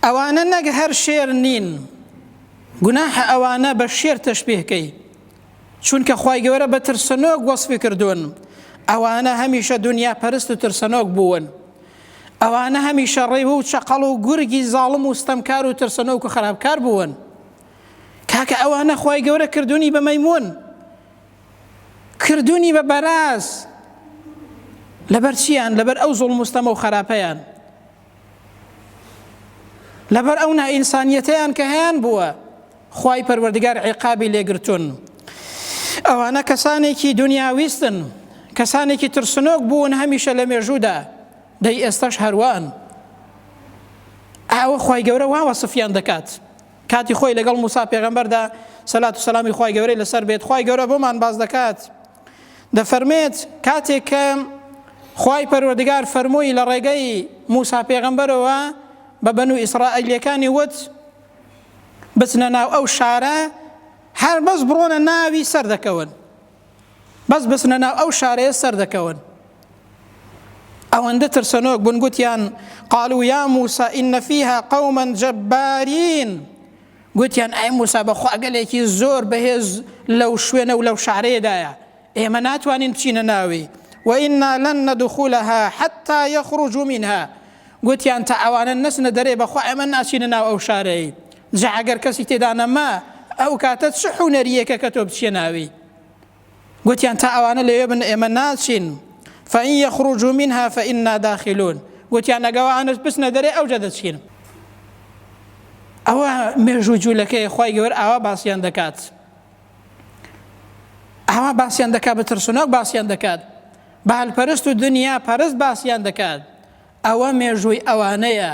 ئەوانە نەک هەر شێر نین، گوناحە ئەوانە بە شێر تەشبیهکەی، چونکە خوای گەورە بە ترسەنۆک وەسفی کردوون. ئەوانە هەمیشە دنیا پەرست و ترسەنۆک بوون، ئەوانە هەمیشە ڕێوە و چەقەڵ و گورگی زاڵم و ستەمکار و ترسەنۆک و خراپکار بوون. کاکە ئەوانە خوای گەورە کردوونی بە مەیمون، کردوونی بە بەراز، لەبەر چیان؟ لەبەر ئەو زوڵم و ستەمە و خراپەیان، لەبەر ئەو نائینسانیەتەیان کە هەیان بووە، خوای پەروەردگار عیقابی لێگرتوون. ئەوانە کەسانێکی دنیاویستن، کەسانێکی ترسنۆک بوون هەمیشە لە مێژوودا، دەی ئێستاش هەروان. ئەوە خوای گەورە وا وەسفیان دەکات. کاتی خۆی لەگەڵ موسا پێغەمبەردا سەلات و سەلامی خوای گەورەی لەسەر بێت، خوای گەورە بۆمان باز دەکات، دەفەرمێت کاتێک کە خوای پەروەردگار فەرمووی لە ڕێگەی موسا پێغەمبەرەوە بە بەنو ئیسرائیلەکانی وت بچنە ناو ئەو شارە، هەر بەس بڕۆنە ناوی سەر دەکەون، بەس بچنە ناو ئەو شارەیە سەر دەکەون. ئەوەندە ترسەنۆک بوون، گوتیان قالوا یا موسى إن فيها قوما جبارين، گوتیان ئای موسا بەخوا گەلێکی زۆر بەهێز لەو شوێنە و لەو شارەیەدایە، ئێمە ناتوانین بچینە ناوی، وإنا لن ندخلها حتى يخرجوا منها، گوتیان تا ئەوانە نەچنە دەرێ بەخوا ئێمە ناچینە ناو ئەو شارەی. جا ئەگەر کەسی تێدا نەما ئەو کاتە چ حونەریەکە کە تۆ بچێ ناوی؟ گوتیان تا ئەوانە لەوێ بن ئێمە ناچین، فإن يخرجوا منها فإنا داخلون، گوتیان ئەگەوانە بچنە دەرێ ئەوجا دەچین. ئەوە مێژوو جوولەکەی خوای گەورە ئاوا باسییان دەکات، ئاوا باسییان دەکات، بە ترسنۆک باسییان دەکات، بە هەلپەرست و دنیا پەرست باسییان دەکات. ئەوە مێژووی ئەوانەیە